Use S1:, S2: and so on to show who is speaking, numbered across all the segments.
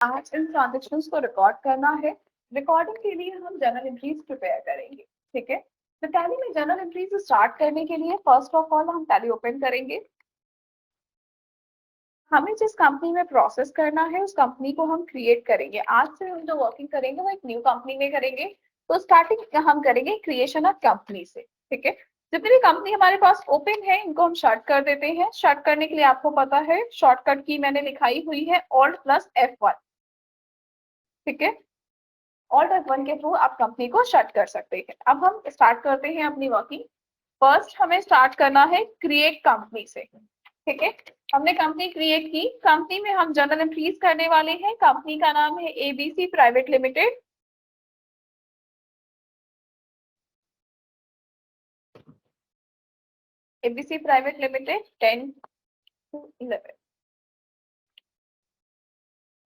S1: आज इन ट्रांजेक्शन्स को रिकॉर्ड करना है। रिकॉर्डिंग के लिए हम जर्नल एंट्रीज प्रिपेयर करेंगे। ठीक है, तो टैली में जर्नल एंट्रीज स्टार्ट करने के लिए फर्स्ट ऑफ ऑल हम टैली ओपन करेंगे। हमें जिस कंपनी में प्रोसेस करना है उस कंपनी को हम क्रिएट करेंगे। आज से हम जो वर्किंग करेंगे वो एक न्यू कंपनी में करेंगे। तो स्टार्टिंग हम करेंगे क्रिएशन ऑफ कंपनी से। ठीक है, जितनी भी कंपनी हमारे पास ओपन है इनको हम शट कर देते हैं। शट करने के लिए आपको पता है शॉर्टकट की मैंने लिखाई हुई है Alt+F1। ठीक है, Alt+F1 के थ्रू आप कंपनी को शट कर सकते हैं। अब हम स्टार्ट करते हैं अपनी वर्किंग। फर्स्ट हमें स्टार्ट करना है क्रिएट कंपनी से। ठीक है, हमने कंपनी क्रिएट की। कंपनी में हम जर्नल एंट्रीज करने वाले हैं। कंपनी का नाम है ABC private limited. ABC private limited 10 to 11।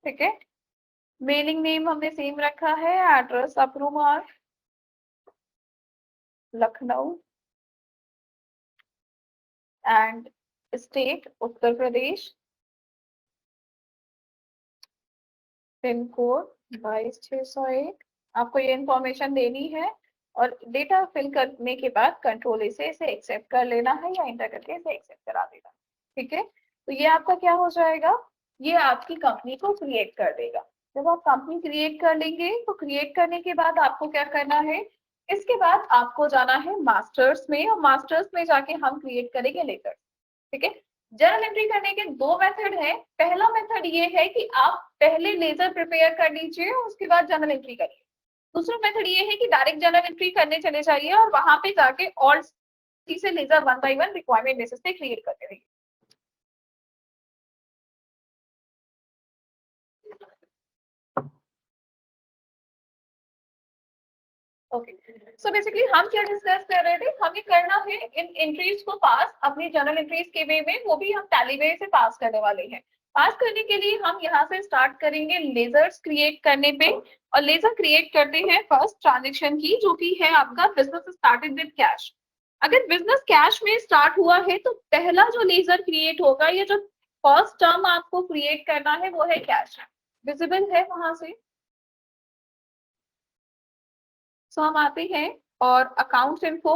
S1: ठीक है, मेलिंग नेम हमने सेम रखा है। एड्रेस अप्रूमार Lucknow and state Uttar Pradesh. Pin code 22601। आपको ये इंफॉर्मेशन देनी है और डेटा फिल करने के बाद कंट्रोल इसे एक्सेप्ट कर लेना है या इंटर करके इसे एक्सेप्ट करा देना। ठीक है, तो ये आपका क्या हो जाएगा, ये आपकी कंपनी को क्रिएट कर देगा। जब आप कंपनी क्रिएट कर लेंगे तो क्रिएट करने के बाद आपको क्या करना है, इसके बाद आपको जाना है मास्टर्स में और मास्टर्स में जाके हम क्रिएट करेंगे लेटर। ठीक है, जर्नल एंट्री करने के दो मेथड है। पहला मेथड ये है कि आप पहले लेजर प्रिपेयर कर लीजिए और उसके बाद जर्नल एंट्री करिए। दूसरा मेथड ये है कि डायरेक्ट जर्नल एंट्री करने चले जाइए और वहां पे जाके ऑल से लेजर 1 बाय 1 रिक्वायरमेंट बेसिस पे क्रिएट करते रहिए। ओके, सो बेसिकली हम क्या डिस्कस कर रहे थे, हमें करना है इन एंट्रीज को पास अपनी जर्नल एंट्रीज के वे में, वो भी हम टैली वे से पास करने वाले हैं। पास करने के लिए हम यहाँ से स्टार्ट करेंगे लेजर्स क्रिएट करने पे। और लेजर क्रिएट करते हैं फर्स्ट ट्रांजेक्शन की, जो कि है आपका बिजनेस स्टार्टेड विद कैश। अगर बिजनेस कैश में स्टार्ट हुआ है तो पहला जो लेजर क्रिएट होगा, ये जो फर्स्ट टर्म आपको क्रिएट करना है वो है कैश। विजिबल है वहां से? सो हम आते हैं और अकाउंट इन्फो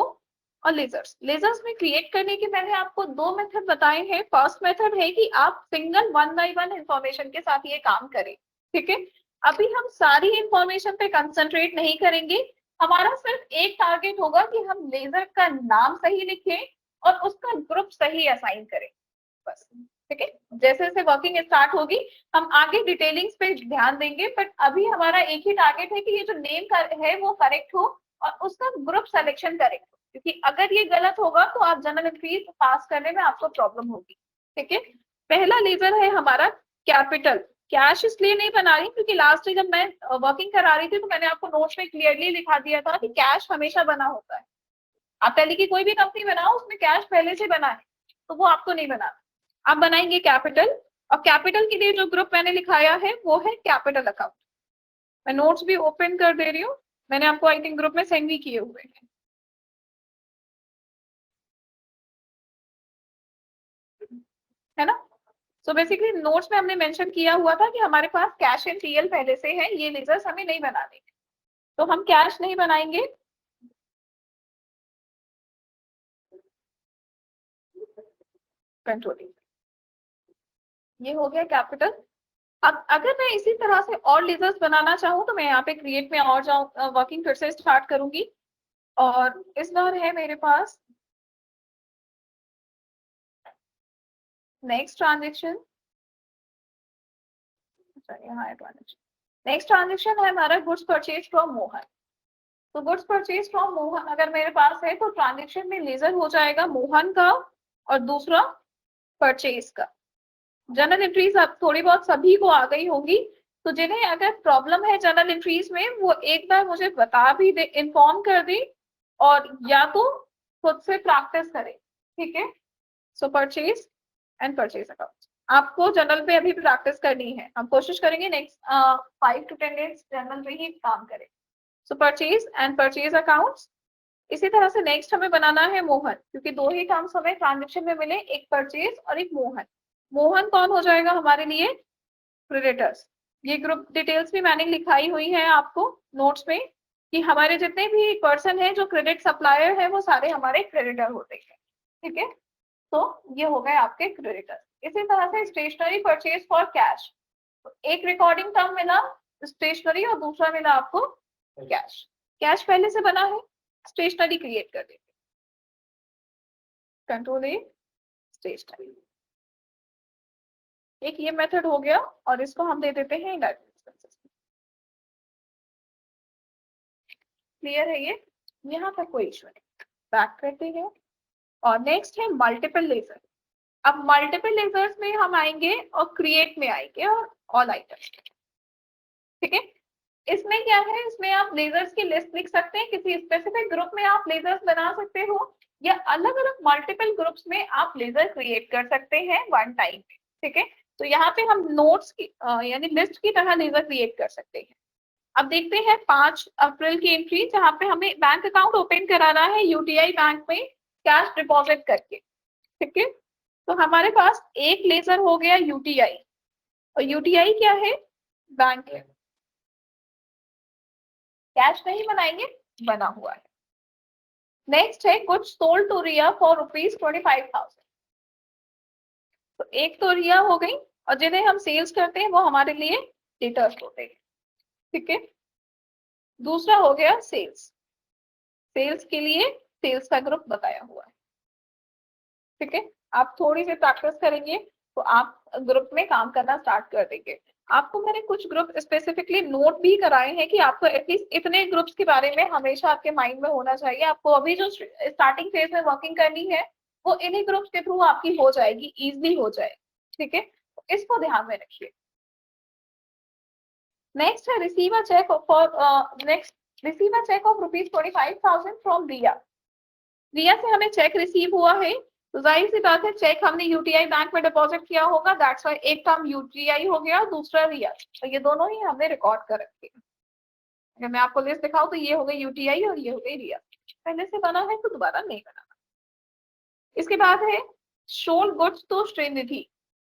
S1: और लेजर्स। लेजर्स में क्रिएट करने के मैंने आपको दो मेथड बताए हैं। फर्स्ट मेथड है कि आप सिंगल 1 बाय 1 इंफॉर्मेशन के साथ ये काम करें। ठीक है, अभी हम सारी इंफॉर्मेशन पे कंसंट्रेट नहीं करेंगे। हमारा सिर्फ एक टारगेट होगा कि हम लेजर का नाम सही लिखें और उसका ग्रुप सही असाइन करें, बस। ठीक है, जैसे जैसे वर्किंग स्टार्ट होगी हम आगे डिटेलिंग्स पे ध्यान देंगे, बट अभी हमारा एक ही टारगेट है कि ये जो नेम है वो करेक्ट हो और उसका ग्रुप सिलेक्शन करेक्ट हो, क्योंकि अगर ये गलत होगा तो आप जनरल एंट्रीज पास करने में आपको प्रॉब्लम होगी। ठीक है, पहला लेजर है हमारा कैपिटल। कैश इसलिए नहीं बना रही क्योंकि लास्ट जब मैं वर्किंग करा रही थी तो मैंने आपको नोट्स में क्लियरली लिखा दिया था कि कैश हमेशा बना होता है। आप पहले की कोई भी कंपनी बनाओ उसमें कैश पहले से बना है, तो वो आपको नहीं बनाना। आप बनाएंगे कैपिटल, और कैपिटल के लिए जो ग्रुप मैंने लिखाया है वो है कैपिटल अकाउंट। मैं नोट्स भी ओपन कर दे रही हूँ, मैंने आपको आई थिंक ग्रुप में सेंड भी किए हुए हैं, है ना। सो बेसिकली नोट्स में हमने मेंशन किया हुआ था कि हमारे पास कैश एंड टीएल पहले से है, ये लेजर्स हमें नहीं बनाने, तो हम कैश नहीं बनाएंगे। कंट्रोलिंग, ये हो गया कैपिटल। अब अगर मैं इसी तरह से और लेजर्स बनाना चाहूँ तो मैं यहाँ पे क्रिएट में और जाऊँ, वर्किंग फिर से स्टार्ट करूंगी और इस बार है मेरे पास नेक्स्ट ट्रांजेक्शन। नेक्स्ट ट्रांजेक्शन है हमारा गुड्स परचेज फ्रॉम मोहन। तो गुड्स परचेज फ्रॉम मोहन अगर मेरे पास है तो ट्रांजेक्शन में लेजर हो जाएगा मोहन का और दूसरा परचेज का। जनरल एंट्रीज अब थोड़ी बहुत सभी को आ गई होंगी, तो जिन्हें अगर प्रॉब्लम है जनरल एंट्रीज में वो एक बार मुझे बता भी दे, इन्फॉर्म कर दे और या तो खुद से प्रैक्टिस करें। ठीक है, सो परचेज एंड परचेज अकाउंट आपको जनरल पे अभी प्रैक्टिस करनी है। हम कोशिश करेंगे नेक्स्ट 5 to 10 डेज जनरल पे ही काम करें। सो परचेज एंड परचेज अकाउंट्स। इसी तरह से नेक्स्ट हमें बनाना है मोहन, क्योंकि दो ही टर्म्स हमें ट्रांजेक्शन में मिले, एक परचेज और एक मोहन। मोहन कौन हो जाएगा हमारे लिए? क्रेडिटर्स। ये ग्रुप डिटेल्स भी मैंने लिखाई हुई है आपको नोट्स में कि हमारे जितने भी पर्सन है जो क्रेडिट सप्लायर है वो सारे हमारे क्रेडिटर होते हैं। ठीक है, तो ये हो गए आपके क्रेडिटर। इसी तरह से स्टेशनरी परचेज फॉर कैश, तो एक रिकॉर्डिंग टर्म मिला स्टेशनरी और दूसरा मिला आपको कैश। कैश पहले से बना है, स्टेशनरी क्रिएट कर देते, कंट्रोल ए स्टेशनरी। एक ये मेथड हो गया और इसको हम दे देते हैं इनडायरेक्ट एक्सपेंसेस। क्लियर है ये, यहाँ पर कोई इशू नहीं। बैक करते हैं और नेक्स्ट है मल्टीपल लेजर। अब मल्टीपल लेजर्स में हम आएंगे और क्रिएट में आएंगे और ऑल आइटम्स। ठीक है, इसमें क्या है, इसमें आप लेजर्स की लिस्ट लिख सकते हैं, किसी स्पेसिफिक ग्रुप में आप लेजर्स बना सकते हो या अलग अलग मल्टीपल ग्रुप्स में आप लेजर क्रिएट कर सकते हैं वन टाइम में। ठीक है, तो यहाँ पे हम नोट्स की यानी लिस्ट की तरह लेजर क्रिएट कर सकते हैं। अब देखते हैं 5 अप्रैल की एंट्री, जहाँ पे हमें बैंक अकाउंट ओपन कराना है यूटीआई बैंक में कैश डिपॉजिट करके। ठीक है, तो हमारे पास एक लेजर हो गया यूटीआई, और यूटीआई क्या है, बैंक है। कैश नहीं बनाएंगे, बना हुआ है। नेक्स्ट है goods sold to Riya for ₹25,000। तो एक तो रिया हो गई, और जिन्हें हम सेल्स करते हैं वो हमारे लिए डेटर्स होते हैं। ठीक है, दूसरा हो गया सेल्स, सेल्स के लिए सेल्स का ग्रुप बताया हुआ है। ठीक है, आप थोड़ी सी प्रैक्टिस करेंगे तो आप ग्रुप में काम करना स्टार्ट कर देंगे। आपको मैंने कुछ ग्रुप स्पेसिफिकली नोट भी कराए हैं कि आपको एटलीस्ट इतने ग्रुप्स के बारे में हमेशा आपके माइंड में होना चाहिए। आपको अभी जो स्टार्टिंग फेज में वर्किंग करनी है वो इन्हीं ग्रुप्स के थ्रू आपकी हो जाएगी, इजिली हो जाए। ठीक है, तो इसको ध्यान में रखिए। नेक्स्ट है receive a cheque for next receive a cheque of ₹25,000 from Riya. Riya से हमें चेक रिसीव हुआ है, तो जाहिर सी बात है चेक हमने यूटीआई बैंक में डिपॉजिट किया होगा, दैट्स व्हाई एक काम यूटीआई हो गया, दूसरा रिया, तो ये दोनों ही हमने रिकॉर्ड कर रखे हैं। अगर मैं आपको लिस्ट दिखाऊं तो ये हो गई यूटीआई और ये हो गई रिया। पहले से बना है तो दोबारा नहीं बना। इसके बाद है शोल्ड गुड्स टू श्रीनिधि।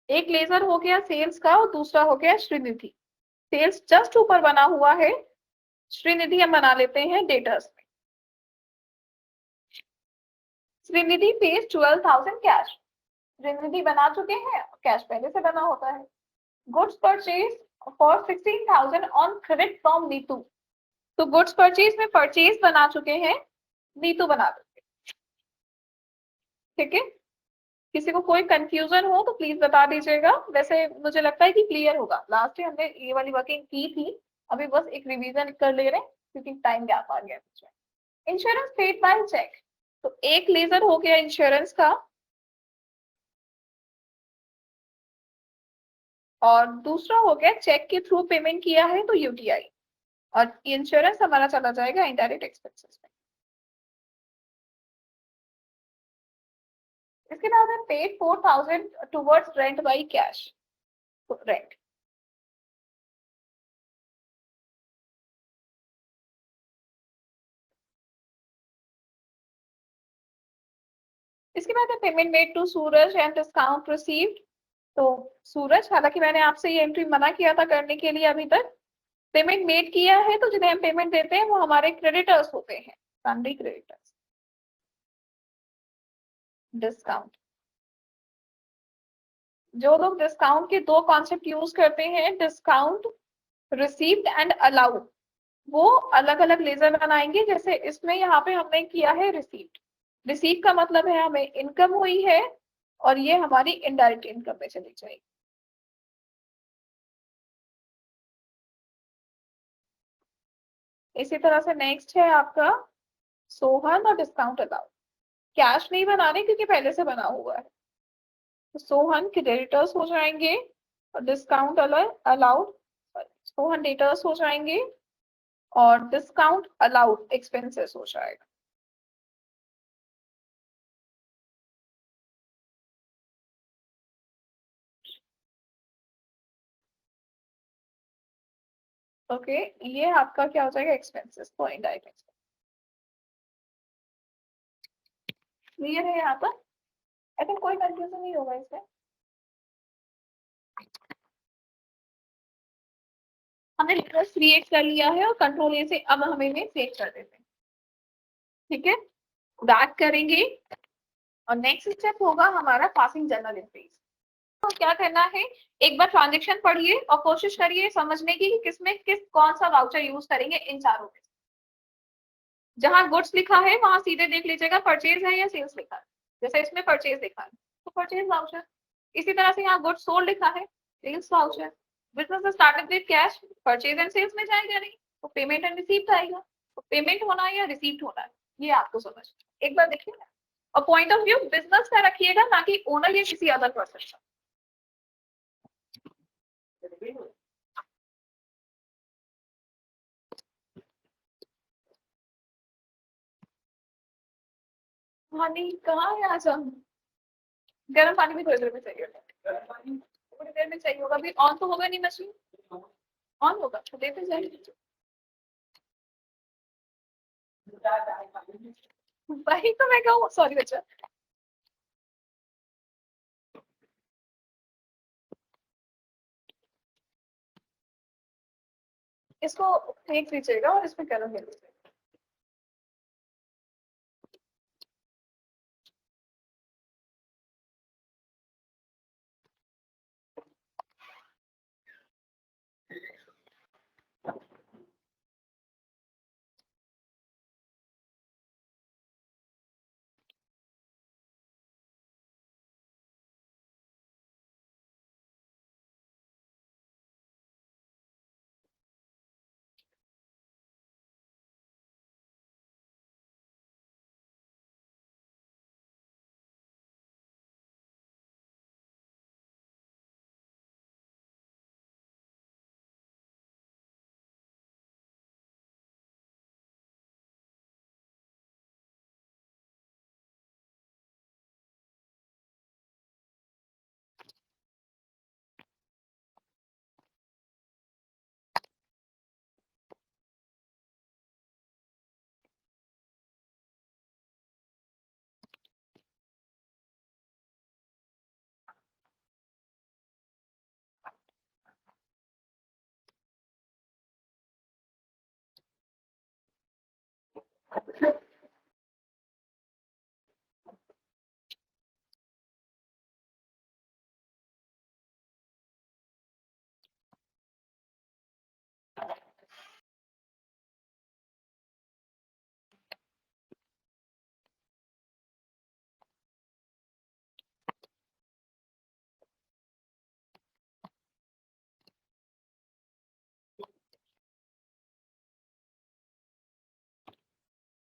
S1: एक लेजर हो गया सेल्स का और दूसरा हो गया श्रीनिधि। सेल्स जस्ट ऊपर बना हुआ है, श्रीनिधि हम बना लेते हैं डेटर्स में। श्रीनिधि पेज 12,000 कैश, श्रीनिधि बना चुके हैं, कैश पहले से बना होता है। Goods purchase for 16,000 on credit from Neetu, तो गुड्स परचेज में परचेज बना चुके हैं, नीतू बना देंगे। ठीक है, किसी को कोई कंफ्यूजन हो तो प्लीज बता दीजिएगा। वैसे मुझे लगता है कि क्लियर होगा, लास्ट हमने ये वाली वर्किंग की थी, अभी बस एक रिवीजन कर ले रहे हैं क्योंकि टाइम गैप आ गया। इंश्योरेंस पेड बाय चेक, तो एक लेजर हो गया इंश्योरेंस का और दूसरा हो गया चेक के थ्रू पेमेंट किया है तो यूटीआई, और इंश्योरेंस हमारा चला जाएगा इनडायरेक्ट एक्सपेंसेस में। इसके बाद है paid 4,000 towards rent by cash, तो रेंट। इसके बाद है payment made to Suraj and discount received, तो सूरज, हालांकि मैंने आपसे ये एंट्री मना किया था करने के लिए अभी तक, पेमेंट मेड किया है तो जिन्हें हम पेमेंट देते हैं वो हमारे क्रेडिटर्स होते हैं, सन्डी क्रेडिटर्स। डिस्काउंट, जो लोग डिस्काउंट के दो कॉन्सेप्ट यूज करते हैं, डिस्काउंट रिसीव्ड एंड अलाउड, वो अलग अलग लेजर बनाएंगे। जैसे इसमें यहाँ पे हमने किया है रिसीव्ड, रिसीव का मतलब है हमें इनकम हुई है और ये हमारी इनडायरेक्ट इनकम में चली जाएगी। इसी तरह से नेक्स्ट है आपका सोहन और डिस्काउंट अलाउड। कैश नहीं बना रहे क्योंकि पहले से बना हुआ है, तो सोहन क्रेडिटर्स हो जाएंगे और डिस्काउंट अलाउड, सोहन डेटर्स हो जाएंगे और डिस्काउंट अलाउड एक्सपेंसेस हो जाएगा। ओके, ये आपका क्या हो जाएगा, एक्सपेंसेस तो इनडायरेक्ट एक्सपेंसेस। क्लियर है यहाँ पर, आई थिंक कोई कंफ्यूजन नहीं होगा इसमें। हमने लेजर्स क्रिएट कर लिया है और कंट्रोल ए से अब हम इन्हें सेव कर देते हैं। ठीक है, बैक करेंगे और नेक्स्ट स्टेप होगा हमारा पासिंग जर्नल एंट्रीज। तो क्या करना है, एक बार ट्रांजेक्शन पढ़िए और कोशिश करिए समझने की कि किसमें कौन सा वाउचर यूज करेंगे इन चारों में। जहां गुड्स लिखा है वहां सीधे देख लीजिएगा परचेज है या सेल्स लिखा है। जैसे इसमें परचेज लिखा है तो परचेज वाउचर, इसी तरह से यहाँ गुड्स सोल्ड लिखा है sales voucher. Business started with cash, purchase and sales में जाएगा नहीं तो पेमेंट एंड रिसीप्ट आएगा। तो पेमेंट होना है या रिसीप्ट होना है ये आपको समझ एक बार देखिए। और पॉइंट ऑफ व्यू बिजनेस का रखिएगा ना कि ओनर या किसी अदर पर्सन का। पानी कहाँ है आज हम, गर्म पानी भी थोड़ी देर में चाहिए होगा, थोड़ी देर में चाहिए होगा। अभी ऑन तो होगा नहीं मशीन, ऑन होगा तो देते जाइए। वही तो मैं कहूँ, सॉरी बच्चा। इसको फेंक दीजिएगा और इसमें कलर मिल लीजिएगा।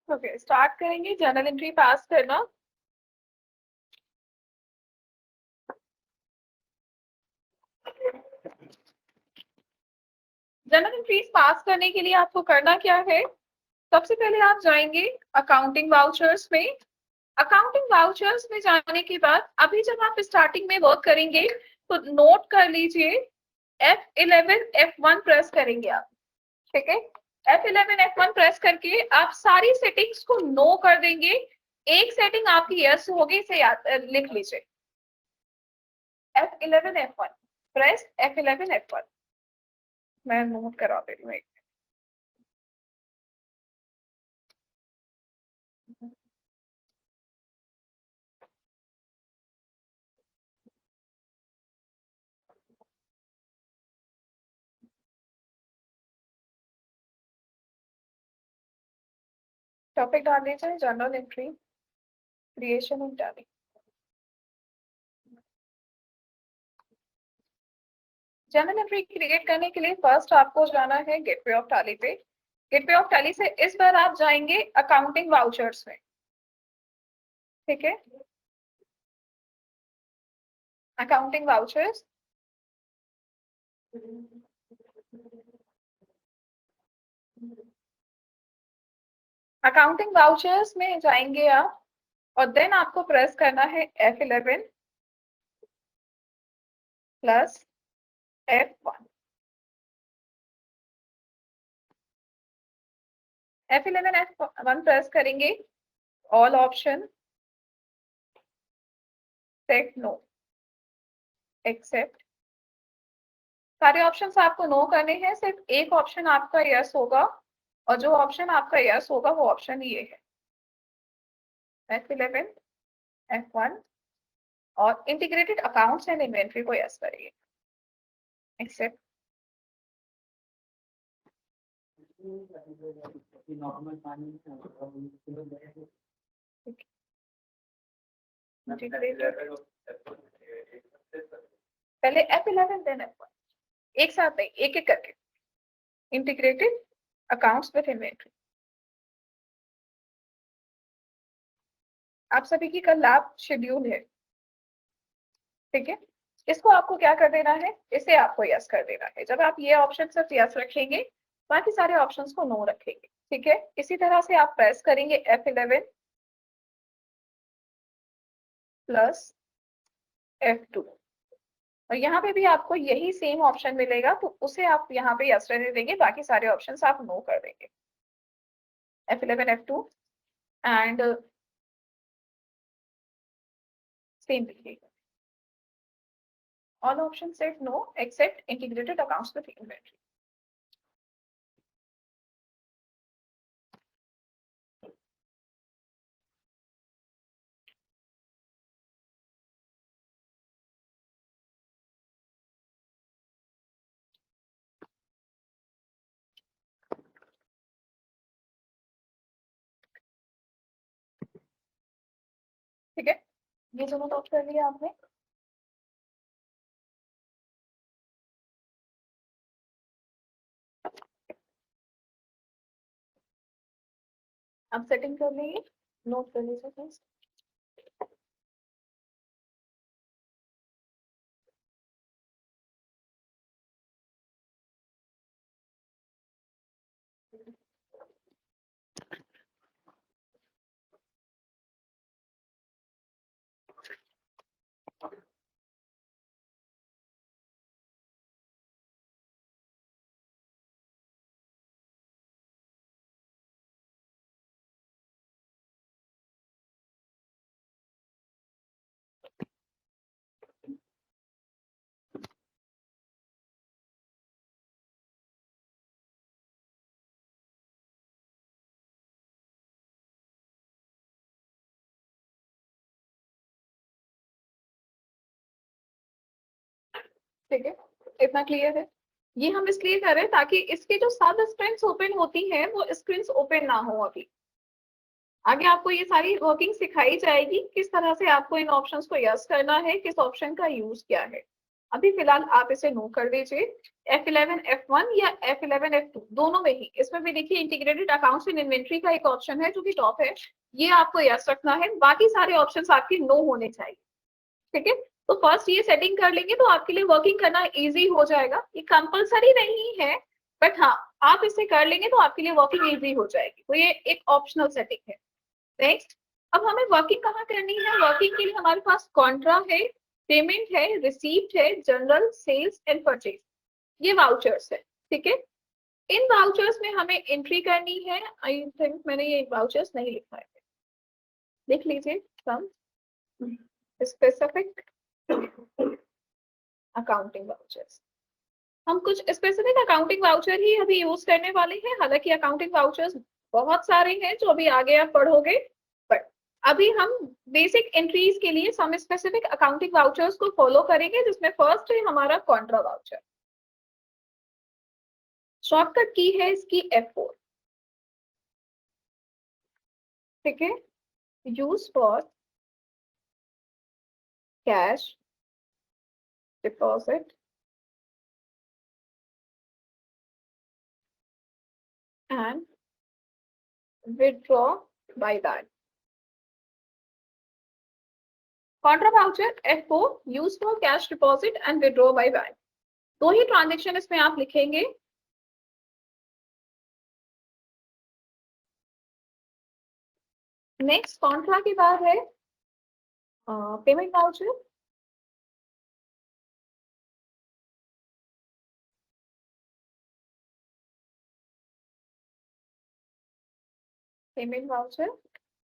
S1: ओके, स्टार्ट करेंगे जर्नल एंट्री पास करना। जर्नल एंट्रीज पास करने के लिए आपको करना क्या है, सबसे पहले आप जाएंगे अकाउंटिंग वाउचर्स में। अकाउंटिंग वाउचर्स में जाने के बाद अभी जब आप स्टार्टिंग में वर्क करेंगे तो नोट कर लीजिए F11 F1 प्रेस करेंगे आप। ठीक है, F11 F1 प्रेस करके आप सारी सेटिंग्स को नो कर देंगे। एक सेटिंग आपकी यस होगी, इसे याद लिख लीजिए। F11 F1 press F11 F1, मैं नोट करा दे रही हूँ। टॉपिक डाल दीजिए जर्नल एंट्री क्रिएशन इन टैली। जर्नल एंट्री क्रिएट करने के लिए फर्स्ट आपको जाना है गेटवे ऑफ टैली पे। गेटवे ऑफ टैली से इस बार आप जाएंगे अकाउंटिंग वाउचर्स में। ठीक है, अकाउंटिंग वाउचर्स, अकाउंटिंग वाउचर्स में जाएंगे आप और देन आपको प्रेस करना है F11 plus F1। F11 F1 press करेंगे, all option, set no, except, सारे ऑप्शंस आपको नो करने हैं, सिर्फ एक ऑप्शन आपका यस होगा और जो ऑप्शन आपका यस होगा वो ऑप्शन ये है F11, F1 और इंटीग्रेटेड अकाउंट्स एंड इन्वेंट्री को यस करिए। एक्सेप्ट। पहले F11 देन F1, एक साथ नहीं, एक एक करके। Integrated accounts with inventory. आप सभी की कल लैब शेड्यूल है, ठीक है। इसको आपको क्या कर देना है, इसे आपको यस कर देना है। जब आप ये ऑप्शन सिर्फ यस रखेंगे, बाकी सारे ऑप्शंस को नो रखेंगे, ठीक है। इसी तरह से आप प्रेस करेंगे F11 प्लस F2 और यहाँ पे भी आपको यही सेम ऑप्शन मिलेगा, तो उसे आप यहाँ पे यस रहने देंगे, बाकी सारे ऑप्शंस आप नो कर देंगे। F11 F2 एंड सेम लिखिएगा। All options said no except integrated accounts with inventory. ठीक है, ये दोनों नोट कर लिया आपने। अब सेटिंग कर लीजिए, नोट कर लीजिए प्लीज। ठीक है, इतना क्लियर है। ये हम इसलिए कर रहे हैं ताकि इसकी जो सब स्क्रीन्स ओपन होती हैं वो स्क्रीन्स ओपन ना हो। अभी आगे आपको ये सारी वर्किंग सिखाई जाएगी, किस तरह से आपको इन ऑप्शंस को यस करना है, किस ऑप्शन का यूज क्या है। अभी फिलहाल आप इसे नो कर दीजिए। F11 F1 या F11 F2 दोनों में ही, इसमें भी देखिए इंटीग्रेटेड अकाउंट्स इन इन्वेंट्री का एक ऑप्शन है जो कि टॉप है, ये आपको यस रखना है, बाकी सारे ऑप्शंस आपके नो होने चाहिए, ठीक है। तो फर्स्ट ये सेटिंग कर लेंगे तो आपके लिए वर्किंग करना इजी हो जाएगा। ये कंपलसरी नहीं है, बट हाँ आप इसे कर लेंगे तो आपके लिए वर्किंग इजी हो जाएगी, तो ये एक ऑप्शनल सेटिंग है। नेक्स्ट, अब हमें वर्किंग कहाँ करनी है। वर्किंग के लिए हमारे पास कॉन्ट्रा है, पेमेंट है, रिसीप्ट है, जनरल, सेल्स एंड परचेज, ये वाउचर्स है, ठीक है। इन वाउचर्स में हमें एंट्री करनी है। आई थिंक मैंने ये वाउचर्स नहीं लिखा है, लिख लीजिए। सम स्पेसिफिक अकाउंटिंग वाउचर्स, हम कुछ स्पेसिफिक अकाउंटिंग वाउचर ही अभी यूज करने वाले हैं। हालांकि अकाउंटिंग वाउचर्स बहुत सारे हैं जो अभी आगे आप पढ़ोगे, बट अभी हम बेसिक एंट्रीज के लिए सम स्पेसिफिक अकाउंटिंग वाउचर्स को फॉलो करेंगे, जिसमें फर्स्ट है हमारा कॉन्ट्रा वाउचर। शॉर्टकट की है इसकी F4, ठीक है। Use for cash deposit and withdraw by bank. Contra voucher F4 use for cash deposit and withdraw by bank, दो ही ट्रांजेक्शन इसमें आप लिखेंगे। नेक्स्ट कॉन्ट्रा के बाद है payment voucher. Payment voucher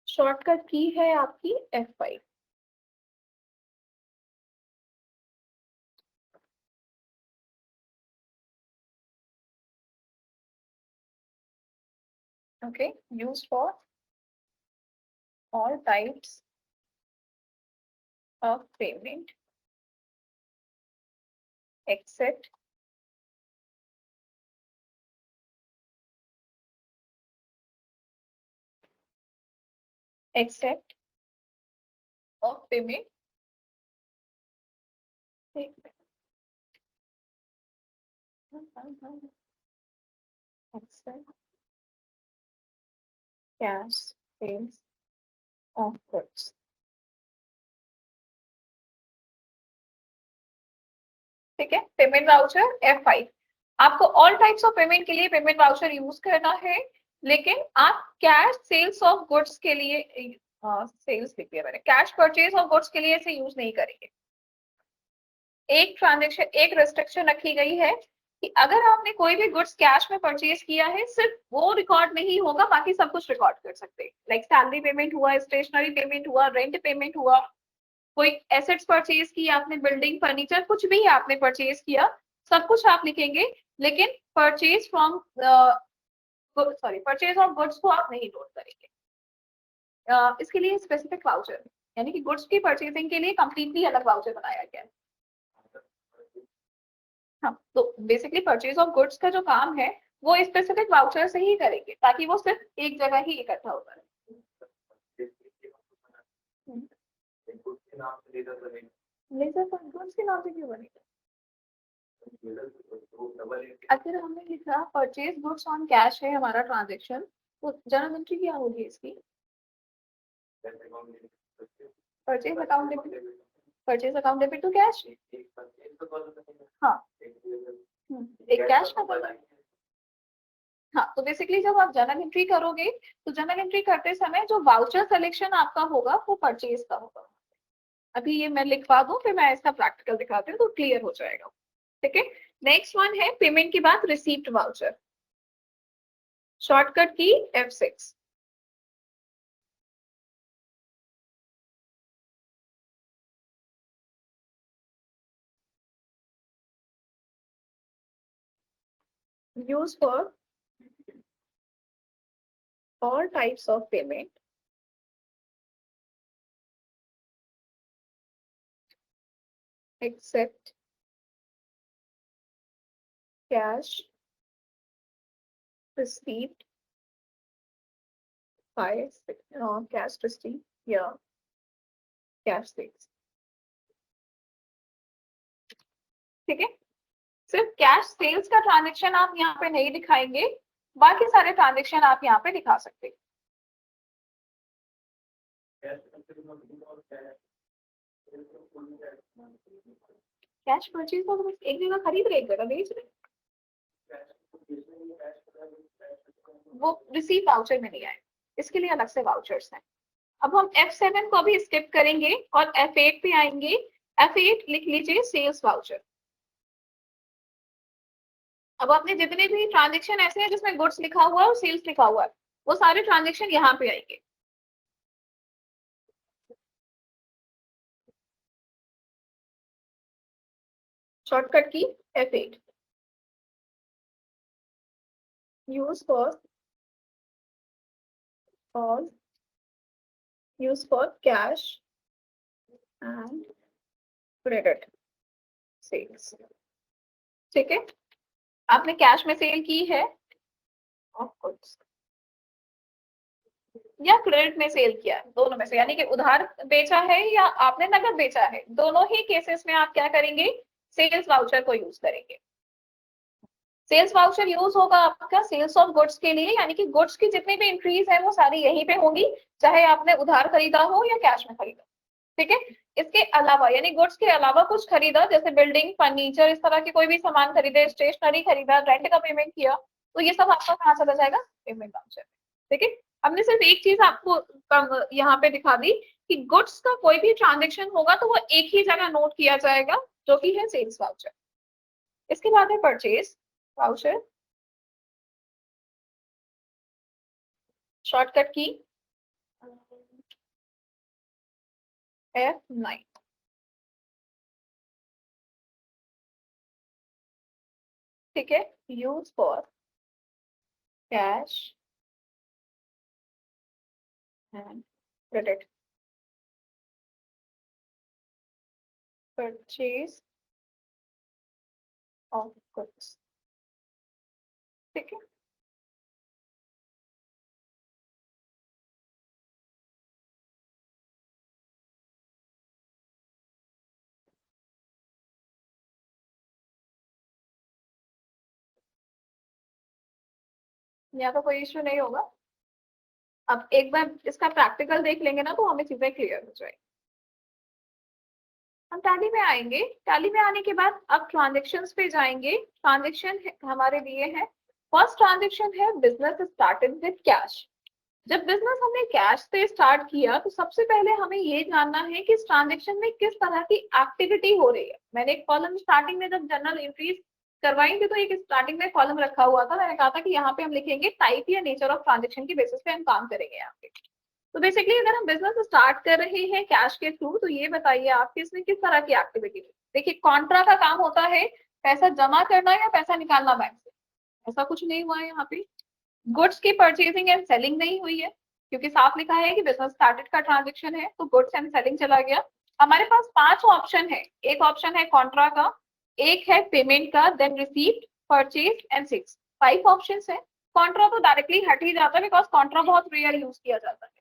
S1: shortcut की है आपकी F5। Okay, used for all types of payment except of payment except cash sales of goods. ठीक है, पेमेंट वाउचर F5। आपको ऑल टाइप्स ऑफ पेमेंट के लिए पेमेंट वाउचर यूज करना है, लेकिन आप कैश सेल्स ऑफ गुड्स के लिए सेल्स लिख दिया मैंने, कैश परचेज ऑफ गुड्स के लिए इसे यूज नहीं करेंगे। एक ट्रांजेक्शन, एक रेस्ट्रिक्शन रखी गई है कि अगर आपने कोई भी गुड्स कैश में परचेज किया है, सिर्फ वो रिकॉर्ड नहीं होगा, बाकी सब कुछ रिकॉर्ड कर सकते हैं। लाइक सैलरी पेमेंट हुआ, स्टेशनरी पेमेंट हुआ, रेंट पेमेंट हुआ, कोई एसेट्स परचेज की आपने, बिल्डिंग, फर्नीचर, कुछ भी आपने परचेज किया, सब कुछ आप लिखेंगे, लेकिन purchase from purchase of goods को आप नहीं नोट करेंगे। इसके लिए स्पेसिफिक वाउचर, यानी कि गुड्स की परचेजिंग के लिए कंप्लीटली अलग वाउचर बनाया गया है। हाँ, तो बेसिकली परचेज ऑफ गुड्स का जो काम है वो स्पेसिफिक वाउचर से ही करेंगे, ताकि वो सिर्फ एक जगह ही इकट्ठा होता है। लेजर गुड्स के नाम से क्यों बनेगा? अगर हमने लिखा परचेज गुड्स ऑन कैश है हमारा ट्रांजेक्शन, तो जर्नल एंट्री क्या होगी इसकी? Purchase account debit, purchase account debit to cash. हाँ, एक कैश का पता है। हाँ, तो बेसिकली जब आप जर्नल एंट्री करोगे, तो जर्नल एंट्री करते समय जो वाउचर सिलेक्शन आपका होगा वो परचेज का होगा। अभी ये मैं लिखवा दूं, फिर मैं इसका प्रैक्टिकल दिखाती हूँ तो क्लियर हो जाएगा। ठीक है, नेक्स्ट वन है पेमेंट के बाद रिसीप्ट वाउचर, शॉर्टकट की F6। Use for all types of payment except cash received by cash received या cash sales। ठीक है, सिर्फ कैश सेल्स का ट्रांजेक्शन आप यहाँ पे नहीं दिखाएंगे, बाकी सारे ट्रांजेक्शन आप यहाँ पे दिखा सकते हैं। कैश परचेज तो बस एक जगह खरीद रहे, एक जगह बेच रहे, वो रिसीव वाउचर में नहीं आए, इसके लिए अलग से वाउचर्स हैं। अब हम F7 को अभी स्किप करेंगे और F8 पे आएंगे। F8 लिख लीजिए सेल्स वाउचर। अब आपने जितने भी ट्रांजेक्शन ऐसे हैं जिसमें गुड्स लिखा हुआ है और सेल्स लिखा हुआ है, वो सारे ट्रांजेक्शन यहाँ पे आएंगे। शॉर्टकट की F8। Use for all, use for cash and credit sales. ठीक है, आपने कैश में सेल की है ऑफ गुड्स या क्रेडिट में सेल किया है, दोनों में से, यानी कि उधार बेचा है या आपने नकद बेचा है, दोनों ही केसेस में आप क्या करेंगे? सेल्स वाउचर को यूज करेंगे। सेल्स वाउचर यूज होगा आपका सेल्स ऑफ गुड्स के लिए, यानी कि गुड्स की जितनी भी एंट्रीज है वो सारी यहीं पे होंगी, चाहे आपने उधार खरीदा हो या कैश में खरीदा। ठीक है, इसके अलावा यानी गुड्स के अलावा कुछ खरीदा, जैसे बिल्डिंग, फर्नीचर, इस तरह के कोई भी सामान खरीदे, स्टेशनरी खरीदा, रेंट का पेमेंट किया, तो ये सब आपका कहाँ चला जाएगा? Payment voucher. ठीक है, हमने सिर्फ एक चीज आपको यहाँ पे दिखा दी कि गुड्स का कोई भी ट्रांजेक्शन होगा तो वो एक ही जगह नोट किया जाएगा, जो कि है सेल्स वाउचर। इसके बाद है परचेज वाउचर, शॉर्टकट की F9। ठीक है, use for cash and credit purchase of goods. ठीक है, यहाँ तो कोई इश्यू नहीं होगा। अब एक बार इसका प्रैक्टिकल देख लेंगे ना तो हमें चीजें क्लियर हो जाएगी। हम टैली में आएंगे, टैली में आने के बाद अब ट्रांजेक्शन्स पे जाएंगे। ट्रांजेक्शन हमारे दिए हैं। फर्स्ट ट्रांजेक्शन है बिजनेस स्टार्टेड विद कैश। जब बिजनेस हमने कैश से स्टार्ट किया तो सबसे पहले हमें ये जानना है कि इस ट्रांजेक्शन में किस तरह की एक्टिविटी हो रही है। मैंने एक कॉलम स्टार्टिंग में जब जनरल एंट्रीज करवाई थी तो एक स्टार्टिंग में कॉलम रखा हुआ था। मैंने कहा था कि यहाँ पे हम लिखेंगे टाइप या नेचर ऑफ ट्रांजेक्शन की बेसिस पे हम काम करेंगे यहाँ पे। तो बेसिकली अगर हम बिजनेस स्टार्ट कर रहे हैं कैश के थ्रू तो ये बताइए आपकी इसमें किस तरह की एक्टिविटी। देखिए कॉन्ट्रा का काम होता है पैसा जमा करना या पैसा निकालना बैंक से, ऐसा कुछ नहीं हुआ है यहाँ पे। गुड्स की परचेजिंग एंड सेलिंग नहीं हुई है क्योंकि साफ लिखा है कि बिजनेस स्टार्टेड का ट्रांजेक्शन है तो गुड्स एंड सेलिंग चला गया। हमारे पास 5 ऑप्शन है। एक ऑप्शन है कॉन्ट्रा का, एक है पेमेंट का, then receipt, purchase and sales. 5 option है। कॉन्ट्रा तो डायरेक्टली हट ही जाता है बिकॉज कॉन्ट्रा बहुत रेयर यूज किया जाता है।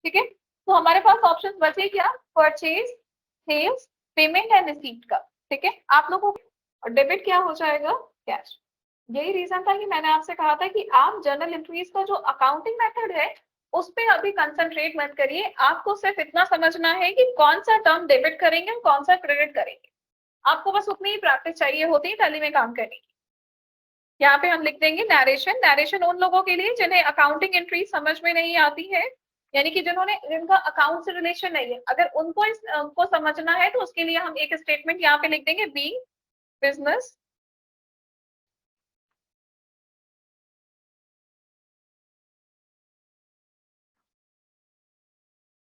S1: ठीक है, तो हमारे पास ऑप्शन बचे क्या, purchase, sales, payment and receipt का। ठीक है, आप लोगों को डेबिट क्या हो जाएगा, कैश। यही रीजन था कि मैंने आपसे कहा था कि आप जर्नल एंट्रीज का जो अकाउंटिंग मेथड है उस पे अभी कंसंट्रेट मत करिए। आपको सिर्फ इतना समझना है कि कौन सा टर्म डेबिट करेंगे और कौन सा क्रेडिट करेंगे। आपको बस उतनी ही प्रैक्टिस चाहिए होती है टैली में काम करने की। यहाँ पे हम लिख देंगे नरेशन। नरेशन उन लोगों के लिए जिन्हें अकाउंटिंग एंट्री समझ में नहीं आती है, यानी कि जिनका अकाउंट से रिलेशन नहीं है। अगर उनको समझना है तो उसके लिए हम एक स्टेटमेंट यहाँ पे लिख देंगे, बी बिजनेस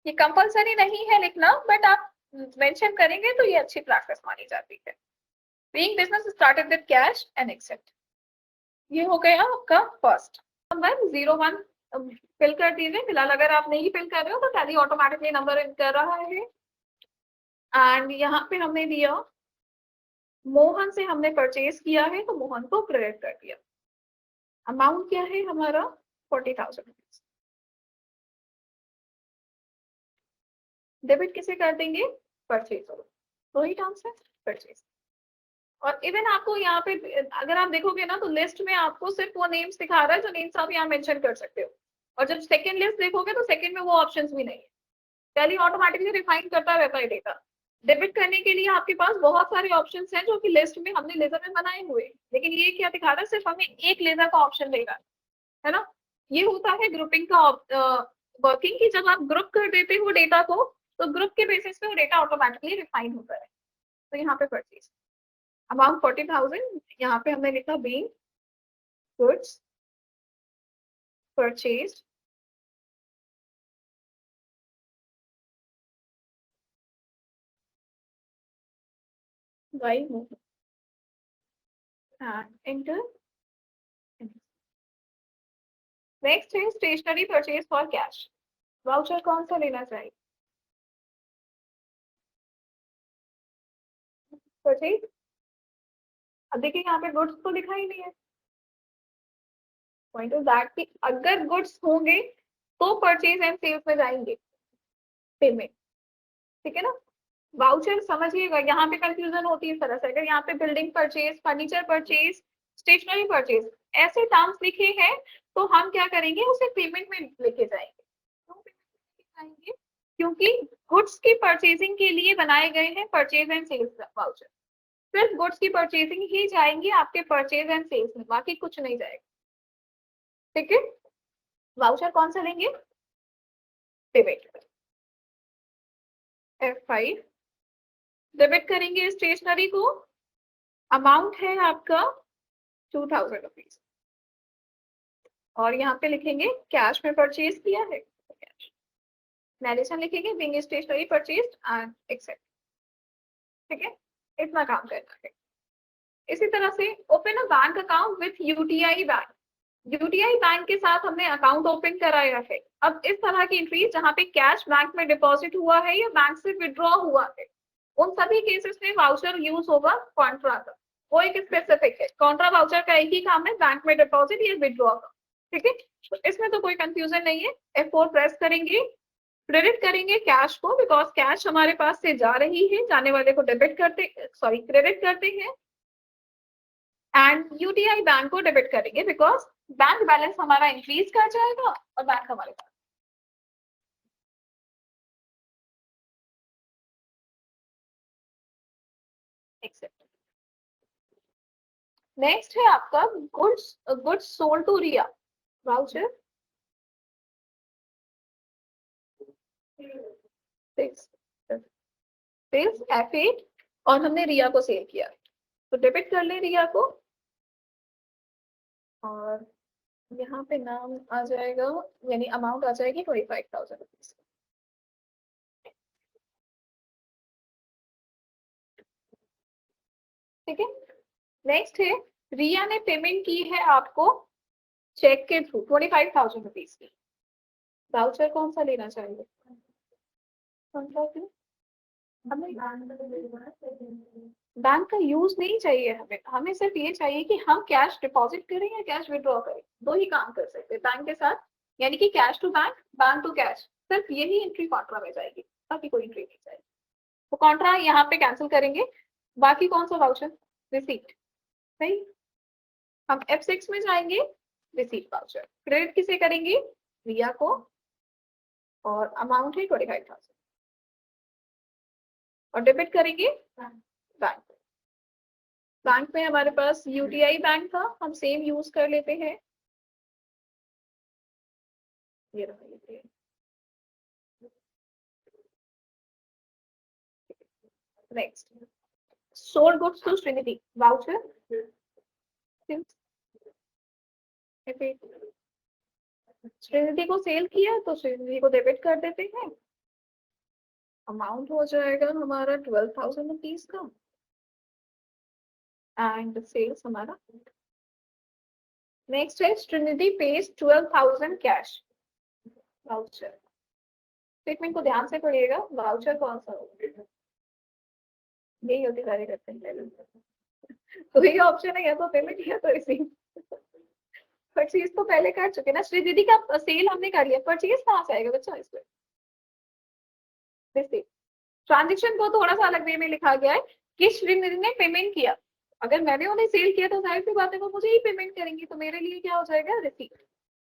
S1: ये कंपलसरी नहीं है लिखना, बट आप मेंशन करेंगे तो ये अच्छी प्रैक्टिस मानी जाती है। Being business started with cash and except, ये हो गया आपका फर्स्ट नंबर। 01 फिल कर दीजिए। फिलहाल अगर आप नहीं फिल कर रहे हो तो टैली ऑटोमेटिकली नंबर इन कर रहा है। एंड यहाँ पे हमने दिया मोहन से हमने परचेज किया है तो मोहन को क्रेडिट कर दिया। अमाउंट क्या है हमारा 40,000 रुपीज। डेबिट किसे कर देंगे, परचेज। तो ही टर्म्स है परचेज। और इवन आपको यहाँ पे अगर आप देखोगे ना तो लिस्ट में आपको सिर्फ वो नेम्स दिखा रहा है जो नेम्स आप यहाँ मेंशन कर सकते हो। और जब सेकंड लिस्ट देखोगे तो सेकंड में वो ऑप्शंस भी नहीं है। टैली ऑटोमेटिकली रिफाइन करता रहता है डेटा। डेबिट करने के लिए आपके पास बहुत सारे ऑप्शंस हैं जो कि लिस्ट में हमने लेजर में बनाए हुए हैं, लेकिन ये क्या दिखा रहा है, सिर्फ हमें एक लेजर का ऑप्शन देगा, है ना। ये होता है ग्रुपिंग का वर्किंग की जब आप ग्रुप कर देते हो डेटा को तो ग्रुप के बेसिस पे वो डेटा ऑटोमेटिकली रिफाइन होता है। तो यहाँ पे परचेज अमाउंट 40,000, यहाँ पे हमने लिखा being goods purchase by Mohan and enter. Next है stationery purchase for cash. Voucher कौन सा लेना चाहिए, परचेज। अब देखिए यहाँ पे गुड्स तो लिखा ही नहीं है। पॉइंट इज दैट कि अगर गुड्स होंगे तो परचेज एंड सेल्स में जाएंगे पेमेंट। ठीक है ना। वाउचर समझिएगा, यहाँ पे कंफ्यूजन होती है इस तरह से। अगर यहाँ पे building purchase, furniture purchase, stationery purchase ऐसे टर्म्स लिखे हैं तो हम क्या करेंगे, उसे पेमेंट में लेके जाएंगे। क्यों पेमेंट में लेके जाएंगे, क्योंकि गुड्स की परचेजिंग के लिए बनाए गए हैं परचेज एंड सेल्स वाउचर। सिर्फ गुड्स की परचेजिंग ही जाएंगी आपके परचेज एंड सेल्स में, बाकी कुछ नहीं जाएगा। ठीक है, वाउचर कौन सा लेंगे, डेबिट। F5 डेबिट करेंगे स्टेशनरी को। अमाउंट है आपका 2,000 रुपीज और यहाँ पे लिखेंगे कैश में परचेज किया है, कैश। नरेशन लिखेंगे being stationery purchase and except. ठीक है, इतना काम करना है। इसी तरह से open a bank account with UTI bank. UTI bank के साथ हमने अकाउंट ओपन कराया है। अब इस तरह की एंट्री जहां पे कैश बैंक में डिपॉजिट हुआ है या बैंक से विड्रॉ हुआ है, उन सभी केसेस में वाउचर यूज होगा कॉन्ट्रा का। वो एक स्पेसिफिक है, कॉन्ट्रा वाउचर का एक ही काम है, बैंक में डिपॉजिट या विड्रॉ का। ठीक है, तो इसमें तो कोई कंफ्यूजन नहीं है। F4 प्रेस करेंगे, क्रेडिट करेंगे कैश को, बिकॉज कैश हमारे पास से जा रही है, जाने वाले को डेबिट करते, सॉरी क्रेडिट करते हैं। एंड यूटीआई बैंक को डेबिट करेंगे बिकॉज बैंक बैलेंस हमारा इंक्रीज कर जाएगा और बैंक हमारे पास। एक्सेप्ट। नेक्स्ट है आपका goods sold to Riya voucher. Sales F8 और हमने रिया को सेल किया, तो डेबिट कर ले रिया को, और यहाँ पे नाम आ जाएगा, यानी अमाउंट आ जाएगी 25,000 रुपीज। ठीक है, नेक्स्ट है रिया ने पेमेंट की है आपको चेक के थ्रू 25,000 रुपीज की। वाउचर कौन सा लेना चाहिए? कौन सा? हमें बैंक का यूज नहीं चाहिए, हमें हमें सिर्फ ये चाहिए कि हम कैश डिपॉजिट करें या कैश विड्रॉ करें, दो ही काम कर सकते हैं बैंक के साथ, यानी कि cash to bank, bank to cash, सिर्फ यही एंट्री कॉन्ट्रा में जाएगी, बाकी कोई एंट्री नहीं जाएगी। तो कॉन्ट्रा यहाँ पे कैंसिल करेंगे। बाकी कौन सा वाउचर? रिसीट। सही, हम F6 में जाएंगे, रिसीट वाउचर क्रेडिट किसे करेंगे? रिया को, और अमाउंट है 25,000, और डेबिट करेंगे बैंक। बैंक में हमारे पास यूटीआई बैंक था, हम सेम यूज कर लेते हैं। ये रहा UTI। Next, sold goods to Shrinidhi voucher. Shrinidhi को सेल किया तो श्रीनिधि को डेबिट कर देते हैं, अमाउंट हो जाएगा हमारा 12,000 रुपीज का, एंड सेल्स हमारा। नेक्स्ट है Shrinidhi pays 12,000 cash voucher. Statement को ध्यान से पढ़िएगा, वाउचर कौन सा होगा, यही होती सारे करते हैं। तो ये ऑप्शन है, या तो पेमेंट या तो रिसीव। परचेज तो पहले कर चुके ना, श्रीनिधि का सेल हमने कर लिया, परचेज कहाँ से आएगा बच्चा इसमें? रिसीव। ट्रांजेक्शन को थोड़ा सा अलग वे में लिखा गया है कि श्रीनिधि ने पेमेंट किया, अगर मैंने उन्हें सेल किया तो जाहिर सी बात है वो मुझे ही पेमेंट करेंगी, तो मेरे लिए क्या हो जाएगा? रिसीव।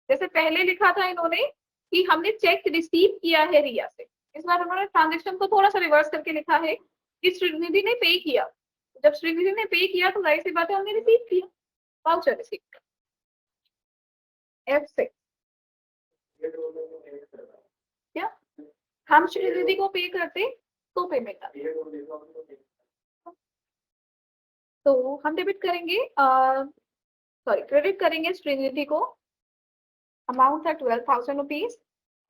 S1: जैसे पहले लिखा था इन्होंने कि हमने चेक रिसीव किया है रिया से, इस बार उन्होंने ट्रांजेक्शन को थोड़ा सा रिवर्स करके लिखा है कि श्रीनिधि ने पे किया, जब श्रीनिधि ने पे किया तो जाहिर सी बात है हमने रिसीव किया, वाउचर रिसीव। F6 क्या हम श्रीनिधि को पे करते तो पेमेंट आती, तो हम डेबिट करेंगे, सॉरी क्रेडिट करेंगे श्रीनिधि को, अमाउंट है 12,000 रुपीज,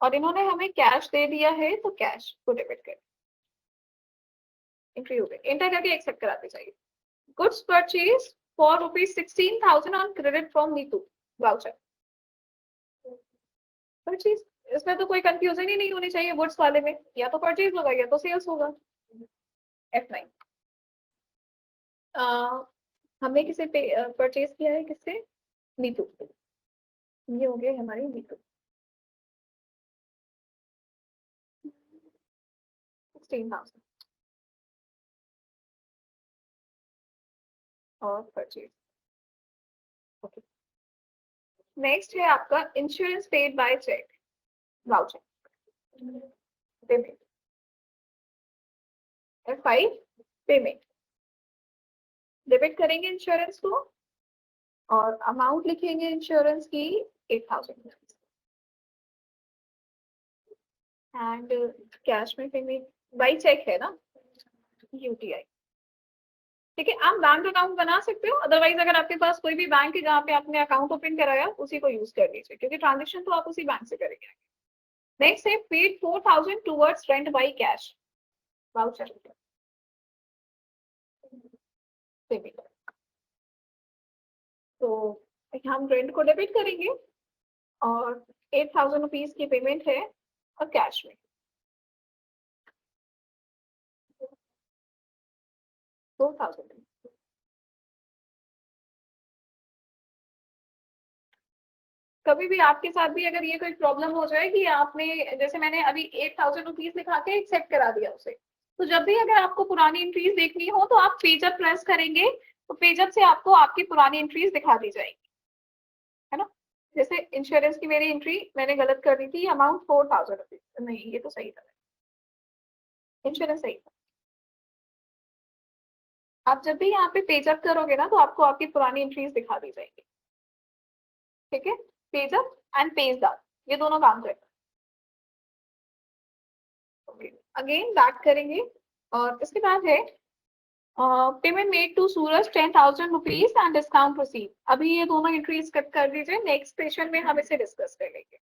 S1: और इन्होंने हमें कैश दे दिया है तो कैश को डेबिट कर, एंट्री हो गई, एंटर करके एक्सेप्ट कराते जाइए। Goods purchase for ₹16,000 on credit from Neetu voucher. Purchase, इसमें तो कोई कंफ्यूजन ही नहीं होनी चाहिए, गुड्स वाले में या तो परचेज होगा या तो सेल्स होगा। F9 हमने किसे परचेज किया है, किससे? नीतू, ये हो गया हमारी नीतू। 16,000 और परचेज। ओके, नेक्स्ट है आपका insurance paid by cheque voucher payment. F5 payment, debit करेंगे इंश्योरेंस को, और अमाउंट लिखेंगे इंश्योरेंस की 8,000, एंड कैश में पेमेंट बाई चेक है ना, यूटीआई। ठीक है, आप बैंक अकाउंट बना सकते हो, अदरवाइज अगर आपके पास कोई भी बैंक है जहाँ पे आपने अकाउंट ओपन कराया उसी को यूज कर लीजिए, क्योंकि ट्रांजेक्शन तो आप उसी बैंक से करेंगे। नेक्स्ट है paid 4,000 towards rent by cash voucher payment, तो हम रेंट को डेबिट करेंगे, और 8,000 रुपीज की पेमेंट है और कैश में 2,000। कभी भी आपके साथ भी अगर ये कोई प्रॉब्लम हो जाए कि आपने, जैसे मैंने अभी 8,000 रुपीज लिखा के एक्सेप्ट करा दिया उसे, तो जब भी अगर आपको पुरानी एंट्रीज देखनी हो तो आप पेजअप प्रेस करेंगे तो पेजअप से आपको आपकी पुरानी एंट्रीज दिखा दी जाएगी, है ना। जैसे इंश्योरेंस की मेरी एंट्री मैंने गलत कर दी थी, अमाउंट 4,000 रुपीज, नहीं ये तो सही था, इंश्योरेंस सही था। आप जब भी यहाँ पे पेजअप करोगे ना तो आपको आपकी पुरानी एंट्रीज दिखा दी जाएगी, ठीक है। पेजअप एंड पेज डाउन, ये दोनों काम करेगा। ओके, अगेन बैक करेंगे और इसके बाद है payment made to Suraj 10,000 rupees and discount receive. अभी ये दोनों एंट्रीज कट कर दीजिए, नेक्स्ट सेशन में हम इसे डिस्कस कर लेंगे।